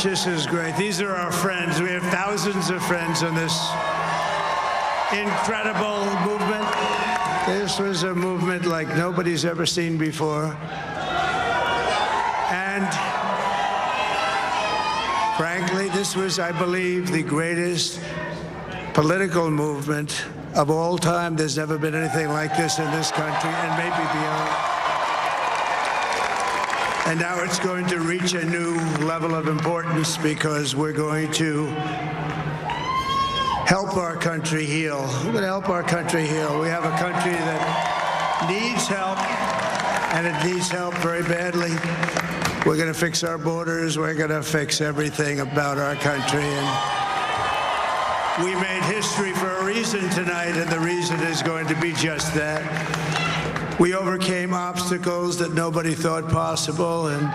much. This is great. These are our friends. We have thousands of friends on this incredible movement. This was a movement like nobody's ever seen before. And frankly, this was, I believe, the greatest political movement of all time. There's never been anything like this in this country, and maybe beyond. And now it's going to reach a new level of importance because we're going to help our country heal. We're going to help our country heal. We have a country that needs help, and it needs help very badly. We're going to fix our borders. We're going to fix everything about our country. And we made history for a reason tonight, and the reason is going to be just that. We overcame obstacles that nobody thought possible, and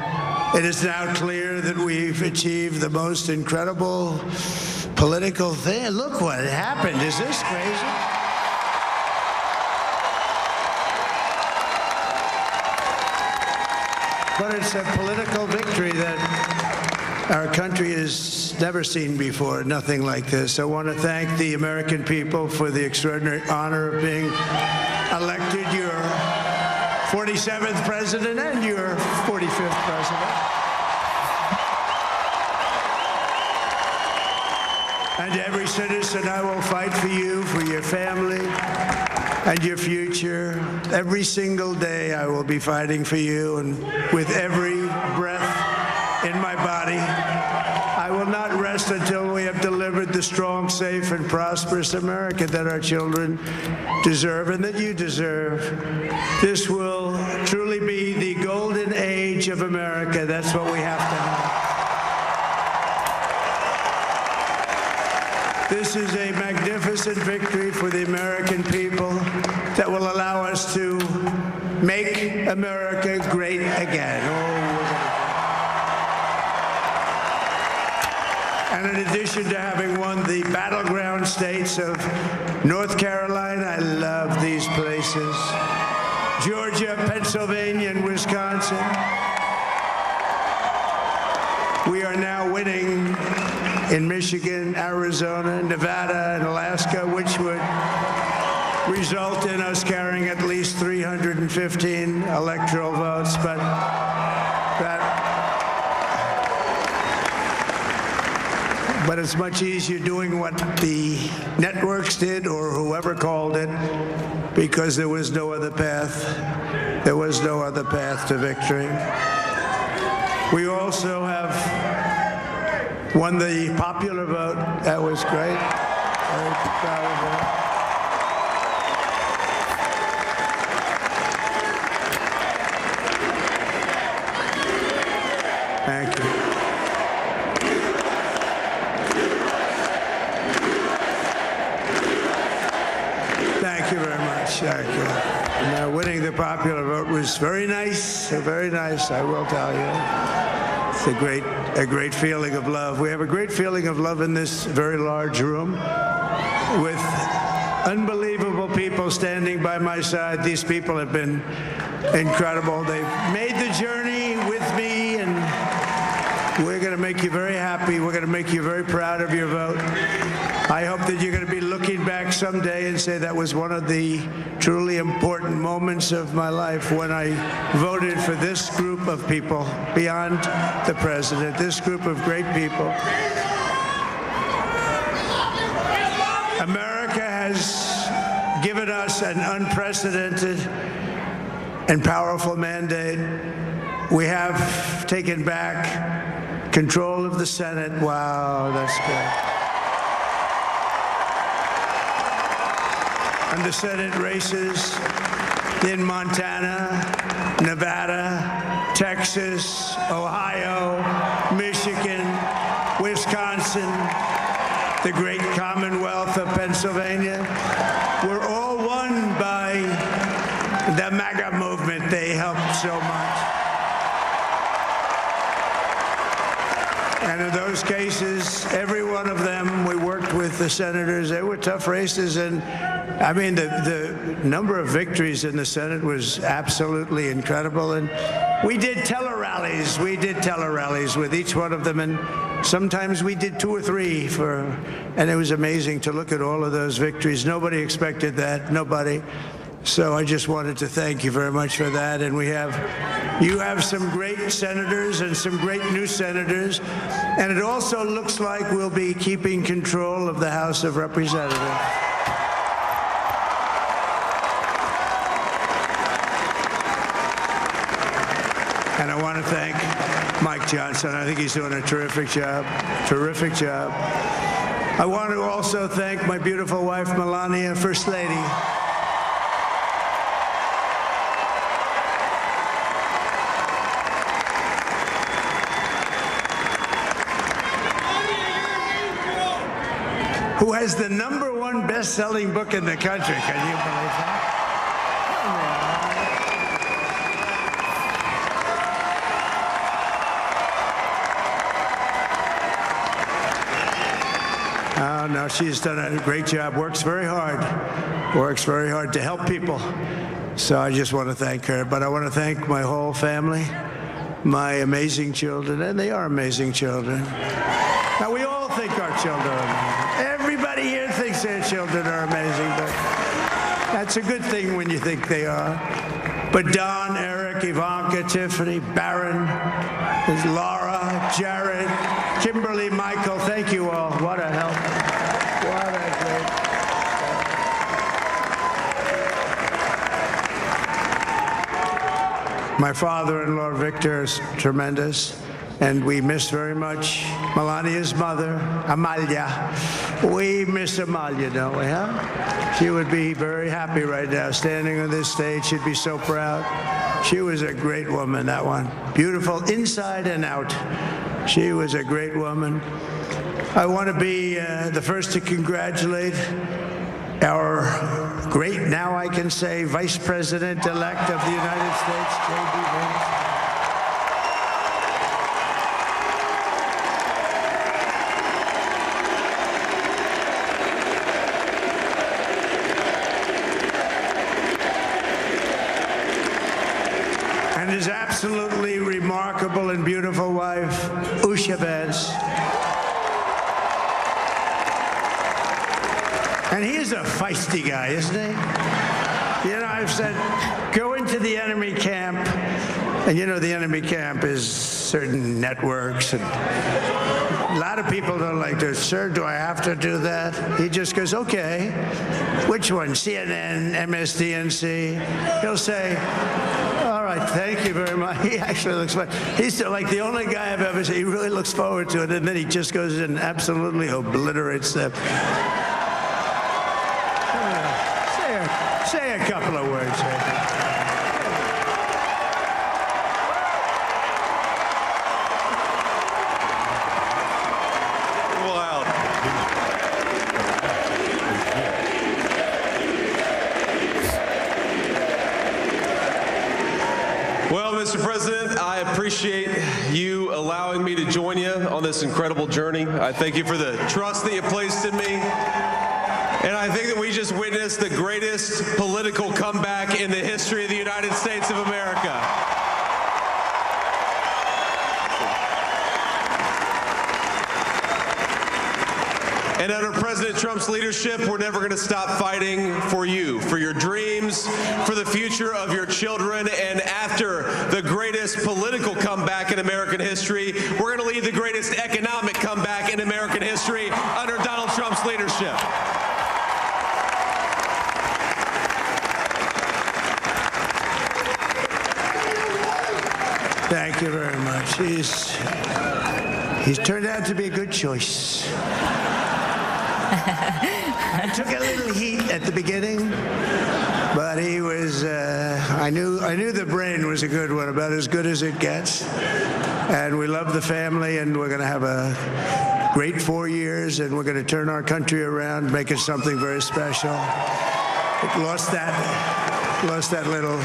it is now clear that we've achieved the most incredible political thing. Look what happened. Is this crazy? But it's a political victory that our country has never seen before, nothing like this. I want to thank the American people for the extraordinary honor of being elected your 47th president and your 45th president. And to every citizen, I will fight for you, for your family, and your future. Every single day, I will be fighting for you, and with every breath in my body, I will not rest until we have delivered the strong, safe, and prosperous America that our children deserve and that you deserve. This will truly be the golden age of America. That's what we have to have. This is a magnificent victory for the American people that will allow us to make America great again. And in addition to having won the battleground states of North Carolina, I love these places, Georgia, Pennsylvania, and Wisconsin, we are now winning in Michigan, Arizona, Nevada, and Alaska, which would result in us carrying at least 315 electoral votes. But it's much easier doing what the networks did or whoever called it, because there was no other path. There was no other path to victory. We also have won the popular vote. That was great. Very proud of that. Thank you. Thank you very much. Thank you. And, winning the popular vote was very nice, I will tell you. It's a great feeling of love. We have a great feeling of love in this very large room with unbelievable people standing by my side. These people have been incredible. They've made the journey with me, and we're going to make you very happy. We're going to make you very proud of your vote. I hope that you're going to be looking back someday and say that was one of the truly important moments of my life when I voted for this group of people beyond the president, this group of great people. America has given us an unprecedented and powerful mandate. We have taken back control of the Senate. Wow, that's good. And the Senate races in Montana, Nevada, Texas, Ohio, Michigan, Wisconsin, the great Commonwealth of Pennsylvania, were all won by the MAGA movement. They helped so much. And in those cases, every one of them, we worked with the senators. They were tough races, and I mean, the number of victories in the Senate was absolutely incredible. And we did tele-rallies. We did tele-rallies with each one of them. And sometimes we did 2 or 3 and it was amazing to look at all of those victories. Nobody expected that. Nobody. So I just wanted to thank you very much for that. And you have some great senators and some great new senators. And it also looks like we'll be keeping control of the House of Representatives. And I want to thank Mike Johnson. I think he's doing a terrific job. Terrific job. I want to also thank my beautiful wife, Melania, First Lady. Who has the #1 best-selling book in the country. Can you believe that? Oh, no, she's done a great job. Works very hard to help people. So I just want to thank her. But I want to thank my whole family, my amazing children, and they are amazing children. Now, we all think our children are amazing. Everybody here thinks their children are amazing, but that's a good thing when you think they are. But Don, Eric, Ivanka, Tiffany, Barron, Laura, Jared, Kimberly, Michael, thank you all. What a help. What a great. My father-in-law, Victor, is tremendous. And we miss very much Melania's mother, Amalia. We miss Amalia, don't we, huh? She would be very happy right now, standing on this stage. She'd be so proud. She was a great woman, that one. Beautiful inside and out. She was a great woman. I want to be the first to congratulate our great, now I can say, Vice President-elect of the United States, JD Vance. And his absolutely remarkable and beautiful wife, JD Vance. And he is a feisty guy, isn't he? You know, I've said, go into the enemy camp. And you know, the enemy camp is certain networks. And a lot of people don't like this. Sir, do I have to do that? He just goes, okay. Which one? CNN, MSDNC? He'll say, all right, thank you very much. He actually looks like, he's like the only guy I've ever seen. He really looks forward to it. And then he just goes and absolutely obliterates them. Say a couple of words. Wow. Well, Mr. President, I appreciate you allowing me to join you on this incredible journey. I thank you for the trust that you placed in me. And I think that we just witnessed the greatest political comeback in the history of the United States of America. And under President Trump's leadership, we're never going to stop fighting for you, for your dreams, for the future of your children. And after the greatest political comeback in American history, we're going to lead the greatest economic comeback in American history under Donald Trump's leadership. Thank you very much. He's turned out to be a good choice. I took a little heat at the beginning, but he was, I knew the brain was a good one, about as good as it gets. And we love the family, and we're going to have a great 4 years, and we're going to turn our country around, make it something very special. It lost that little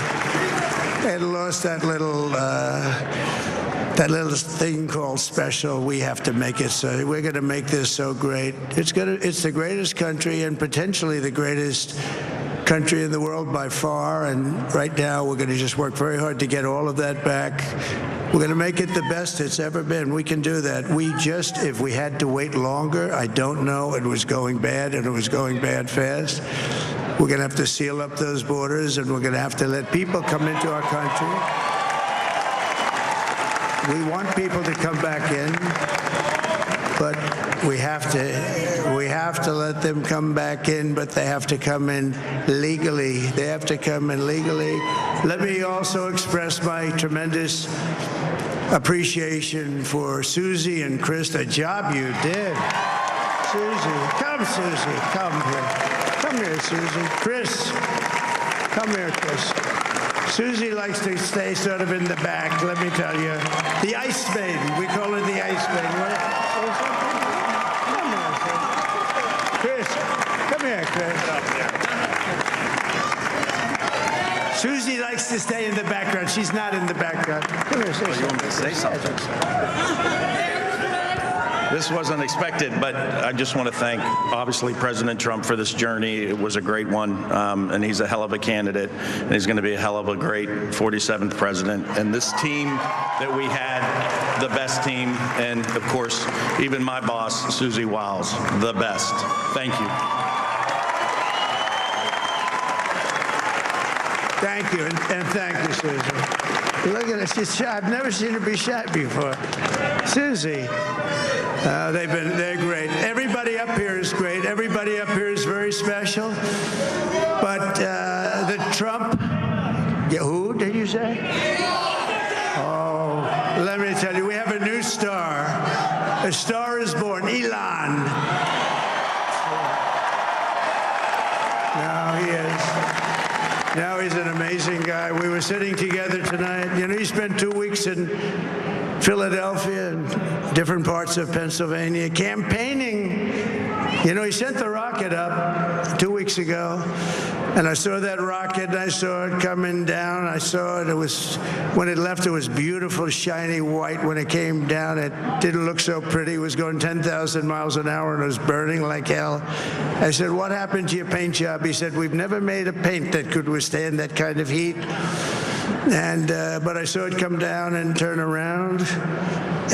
that little thing called special, we have to make it so. We're going to make this so great. It's the greatest country and potentially the greatest country in the world by far. And right now, we're going to just work very hard to get all of that back. We're going to make it the best it's ever been. We can do that. If we had to wait longer, I don't know. It was going bad, and it was going bad fast. We're going to have to seal up those borders, and we're going to have to let people come into our country. We want people to come back in, but we have to let them come back in, but they have to come in legally. They have to come in legally. Let me also express my tremendous appreciation for Susie and Chris, the job you did. Susie, come here. Come here, Susie. Chris, come here, Chris. Susie likes to stay sort of in the back, let me tell you. The Ice Maiden, we call her the Ice Maiden. Come here, Chris. Susie likes to stay in the background. She's not in the background. Come here, Susie. You want me to say something? This wasn't expected, but I just want to thank, obviously, President Trump for this journey. It was a great one, and he's a hell of a candidate, and he's going to be a hell of a great 47th president. And this team that we had, the best team, and, of course, even my boss, Susie Wiles, the best. Thank you. Thank you, and thank you, Susie. Look at her, she's shy. I've never seen her be shy before. Susie, they're great. Everybody up here is great. Everybody up here is very special. But the Trump, who did you say? Oh, let me tell you, we have a new star. A star is born, Elon. Now he is. Now he's an amazing guy. We were sitting together tonight. You know, he spent 2 weeks in Philadelphia and different parts of Pennsylvania campaigning. You know, he sent the rocket up 2 weeks ago, and I saw that rocket, and I saw it coming down. I saw it. When it left, it was beautiful, shiny white. When it came down, it didn't look so pretty. It was going 10,000 miles an hour, and it was burning like hell. I said, what happened to your paint job? He said, we've never made a paint that could withstand that kind of heat. And but I saw it come down and turn around,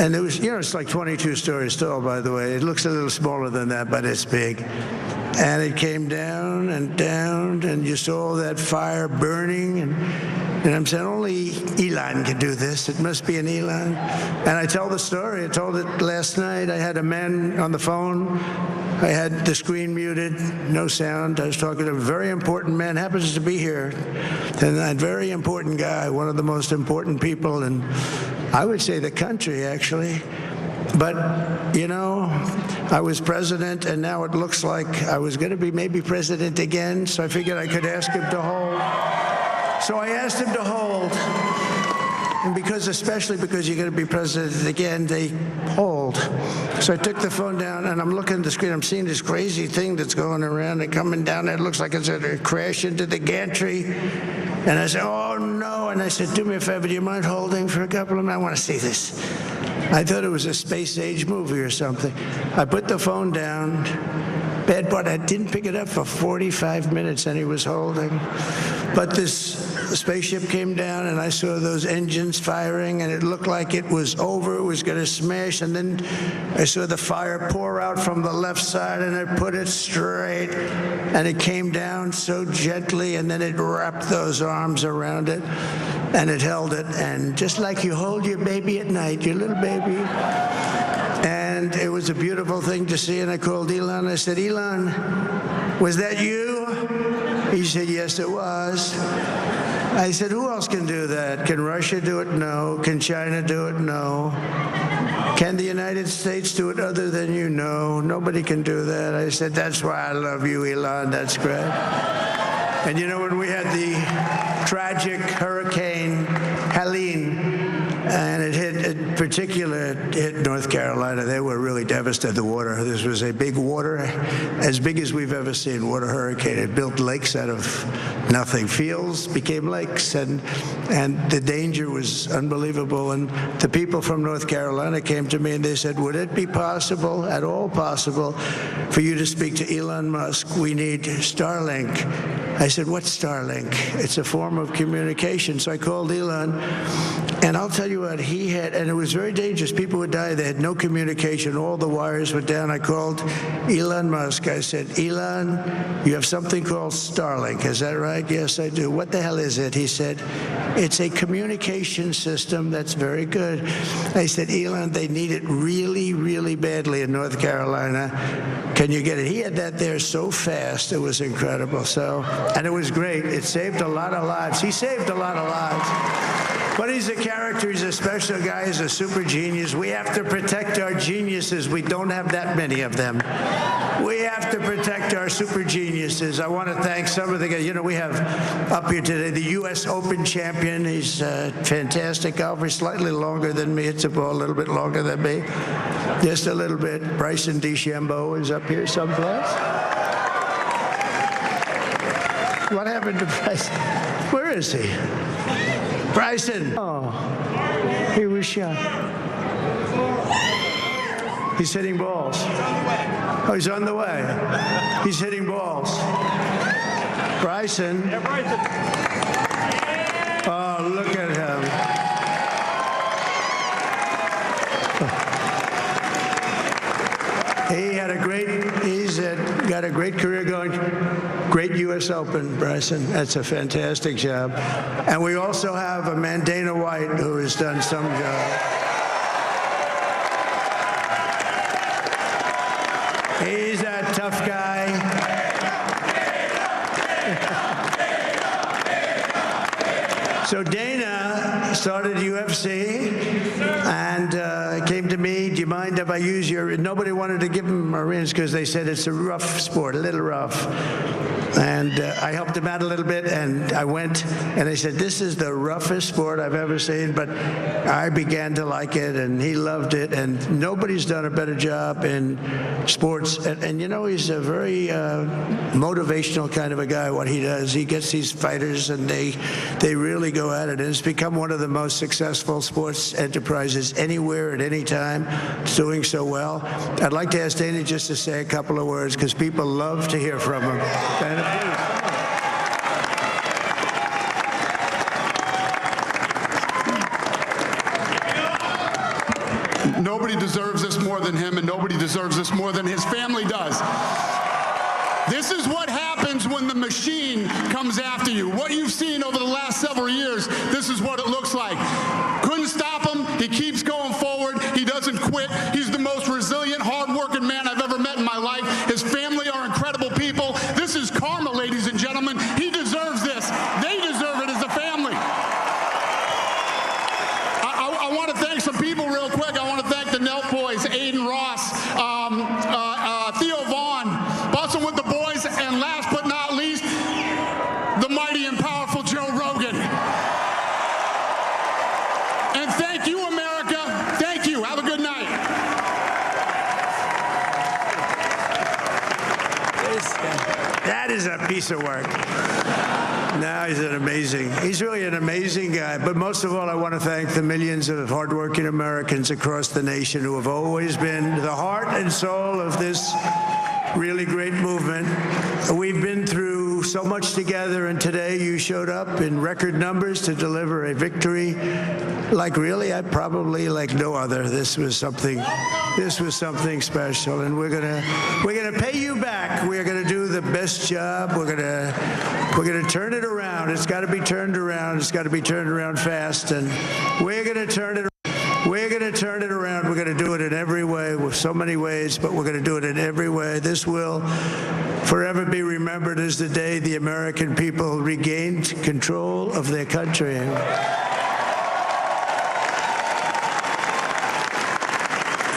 and it was, you know, it's like 22 stories tall, by the way. It looks a little smaller than that, but it's big. And it came down, and you saw that fire burning, and I'm saying only Elon can do this. It must be an Elon. And I tell the story. I told it last night. I had a man on the phone. I had the screen muted, no sound. I was talking to a very important man, happens to be here. And a very important guy, one of the most important people in, I would say, the country, actually. But, you know, I was president, and now it looks like I was going to be maybe president again, so I figured I could ask him to hold. So I asked him to hold. And especially because you're going to be president again, they hold. So I took the phone down, and I'm looking at the screen. I'm seeing this crazy thing that's going around and coming down. It looks like it's going to crash into the gantry. And I said, oh, no. And I said, do me a favor. Do you mind holding for a couple of minutes? I want to see this. I thought it was a space-age movie or something. I put the phone down. Bad part, I didn't pick it up for 45 minutes, and he was holding. But this spaceship came down, and I saw those engines firing, and it looked like it was over. It was going to smash, and then I saw the fire pour out from the left side, and it put it straight, and it came down so gently, and then it wrapped those arms around it, and it held it, and just like you hold your baby at night, your little baby. And it was a beautiful thing to see, and I called Elon. I said, Elon, was that you? He said, yes, it was. I said, who else can do that? Can Russia do it? No. Can China do it? No. Can the United States do it other than you? No. Nobody can do that. I said, that's why I love you, Elon. That's great. And you know, when we had the tragic Hurricane Helene, and it particular hit North Carolina. They were really devastated. The water. This was a big water, as big as we've ever seen, water hurricane. It built lakes out of nothing. Fields became lakes, and the danger was unbelievable. And the people from North Carolina came to me and they said, would it be possible, at all possible, for you to speak to Elon Musk? We need Starlink. I said, what's Starlink? It's a form of communication. So I called Elon, and I'll tell you what, he had, and it was very dangerous. People would die. They had no communication. All the wires were down. I called Elon Musk. I said, Elon, you have something called Starlink. Is that right? Yes, I do. What the hell is it? He said, it's a communication system that's very good. I said, Elon, they need it really, really badly in North Carolina. Can you get it? He had that there so fast. It was incredible. So, and it was great. It saved a lot of lives. He saved a lot of lives. But he's a character. He's a special guy. He's a super genius. We have to protect our geniuses. We don't have that many of them. We have to protect our super geniuses. I want to thank some of the guys. You know, we have up here today the U.S. Open champion. He's a fantastic golfer, slightly longer than me. It's a ball, a little bit longer than me. Just a little bit. Bryson DeChambeau is up here someplace. What happened to Bryson? Where is he? Bryson. Oh, he was shot. He's hitting balls. Oh, he's on the way. He's hitting balls. Bryson. Yeah, Bryson. Oh, look at him. He's got a great career going. Great U.S. Open, Bryson. That's a fantastic job. And we also have a man, Dana White, who has done some job. He's a tough guy. So Dana started UFC and came to me, do you mind if I use your... Nobody wanted to give him a rinse because they said it's a rough sport, a little rough. And I helped him out a little bit, and I went, and they said, this is the roughest sport I've ever seen, but I began to like it, and he loved it, and nobody's done a better job in sports. And you know, he's a very motivational kind of a guy, what he does. He gets these fighters, and they really go at it, and it's become one of the most successful sports enterprises anywhere at any time. It's doing so well. I'd like to ask Dana just to say a couple of words, because people love to hear from him. Dana, please. Nobody deserves this more than him, and nobody deserves this more than his family does. This is what happens when the machine comes after you. What you've seen over the last several years, this is what it looks like. Couldn't stop him. He keeps going forward. He doesn't quit. He's the most resilient, hard-working man I've ever met in my life. His family are incredible people. This is karma, ladies and gentlemen. He deserves this. They deserve it as a family. I want to thank some people real quick. I want to thank the Nelk boys, Aiden Ross, Theo Vaughn, busting with the boys, and last but not least, the mighty and powerful Joe Rogan. And thank you, America. Thank you. Have a good night. That is a piece of work. No, he's really an amazing guy. But most of all, I want to thank the millions of hardworking Americans across the nation who have always been the heart and soul of this really great movement. We've been through so much together, and today you showed up in record numbers to deliver a victory like really, probably like no other. This was something special, and we're gonna pay you back. We're gonna do the best job. We're gonna turn it around. It's got to be turned around. It's got to be turned around fast, and we're gonna turn it. We're going to turn it around. We're going to do it in every way, with so many ways, but we're going to do it in every way. This will forever be remembered as the day the American people regained control of their country.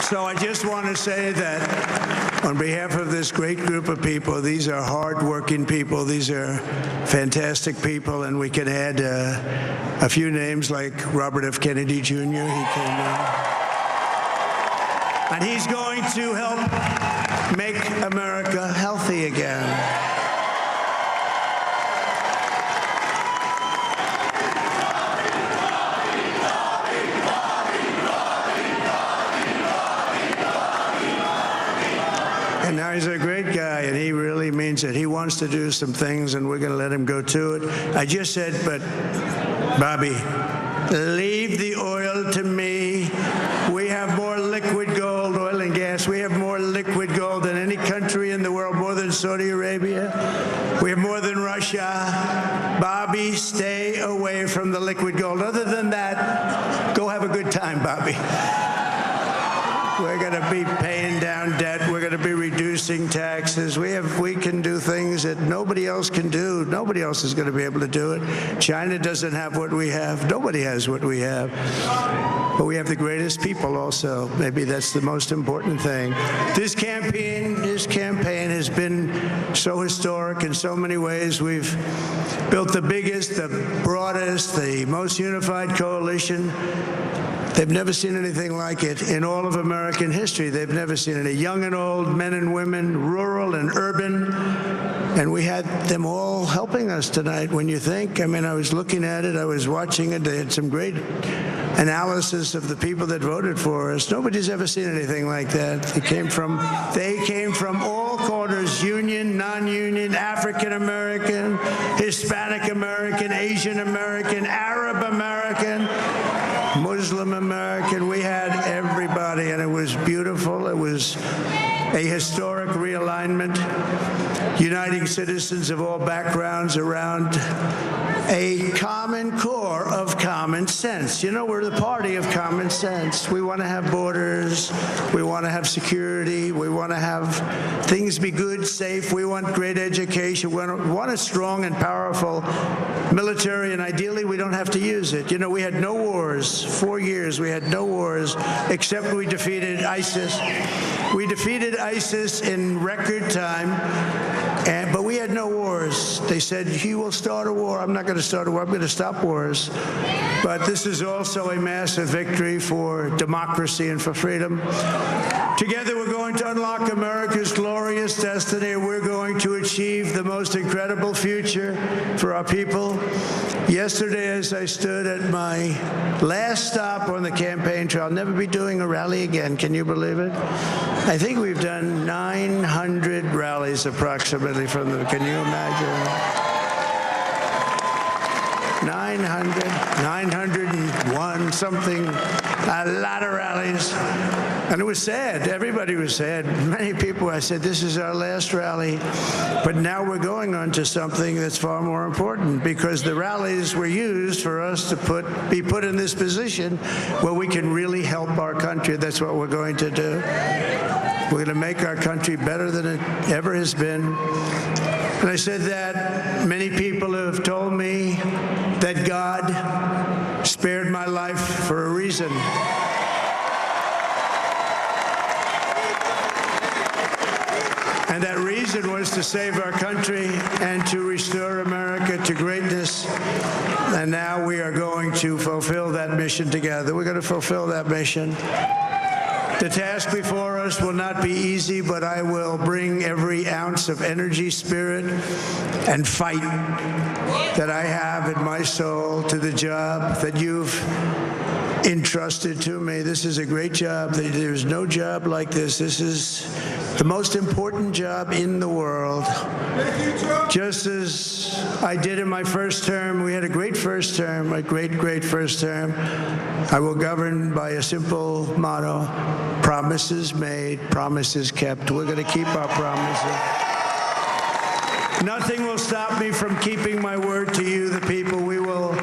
So I just want to say that On behalf of this great group of people, these are hard-working people. These are fantastic people, and we can add a few names like Robert F. Kennedy Jr. He came in. And he's going to help make America healthy again. And now he's a great guy, and he really means it. He wants to do some things, and we're going to let him go to it. I just said, but, Bobby, leave the oil to me. We have more liquid gold, oil and gas. We have more liquid gold than any country in the world, more than Saudi Arabia. We have more than Russia. Bobby, stay away from the liquid gold. Other than that, go have a good time, Bobby. We're going to be paying down debt. We're going to be reducing taxes. We can do things that nobody else can do. Nobody else is going to be able to do it. China doesn't have what we have. Nobody has what we have. But we have the greatest people also. Maybe that's the most important thing. This campaign has been so historic in so many ways. We've built the biggest, the broadest, the most unified coalition. They've never seen anything like it in all of American history. They've never seen it. Young and old, men and women, rural and urban. And we had them all helping us tonight. When you think, I mean, I was looking at it, I was watching it. They had some great analysis of the people that voted for us. Nobody's ever seen anything like that. They came from all corners, union, non-union, African American, Hispanic American, Asian American, Arab American, Muslim American. We had everybody, and it was beautiful. It was a historic realignment, uniting citizens of all backgrounds around a common core of common sense. You know, we're the party of common sense. We want to have borders. We want to have security. We want to have things be good, safe. We want great education. We want a strong and powerful military, and ideally we don't have to use it. You know, we had no wars. 4 years we had no wars, except we defeated ISIS. We defeated ISIS in record time, but we had no wars. They said, he will start a war. I'm not going to start a war. I'm going to stop wars. But this is also a massive victory for democracy and for freedom. Together we're going to unlock America's glorious destiny. We're going to achieve the most incredible future for our people. Yesterday, as I stood at my last stop on the campaign trail, I'll never be doing a rally again. Can you believe it? I think we've done 900 rallies approximately from the, can you imagine? 901, something, a lot of rallies. And it was sad. Everybody was sad. Many people, I said, this is our last rally. But now we're going on to something that's far more important, because the rallies were used for us to be put in this position where we can really help our country. That's what we're going to do. We're going to make our country better than it ever has been. And I said that many people have told me that God spared my life for a reason. And that reason was to save our country and to restore America to greatness. And now we are going to fulfill that mission together. We're going to fulfill that mission. The task before us will not be easy, but I will bring every ounce of energy, spirit, and fight that I have in my soul to the job that you've entrusted to me. This is a great job. There's no job like this. This is the most important job in the world. Just as I did in my first term, we had a great first term, a great first term. I will govern by a simple motto: promises made, promises kept. We're going to keep our promises. Nothing will stop me from keeping my word to you, the people. We will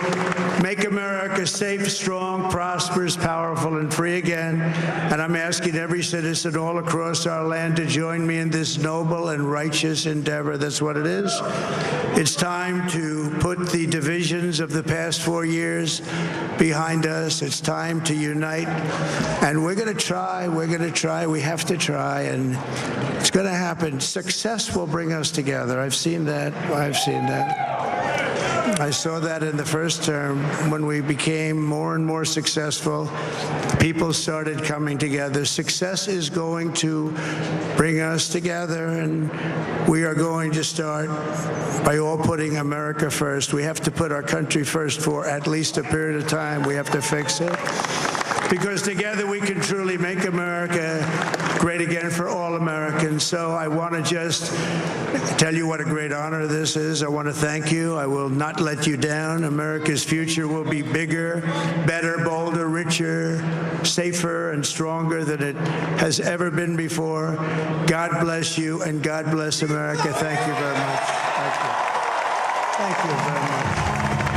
make America safe, strong, prosperous, powerful, and free again. And I'm asking every citizen all across our land to join me in this noble and righteous endeavor. That's what it is. It's time to put the divisions of the past 4 years behind us. It's time to unite. And we're going to try. We're going to try. We have to try. And it's going to happen. Success will bring us together. I've seen that. I've seen that. I saw that in the first term when we became more and more successful. People started coming together. Success is going to bring us together, and we are going to start by all putting America first. We have to put our country first for at least a period of time. We have to fix it. Because together we can truly make America great again for all Americans. So I want to just tell you what a great honor this is. I want to thank you. I will not let you down. America's future will be bigger, better, bolder, richer, safer, and stronger than it has ever been before. God bless you, and God bless America. Thank you very much. Thank you. Thank you very much.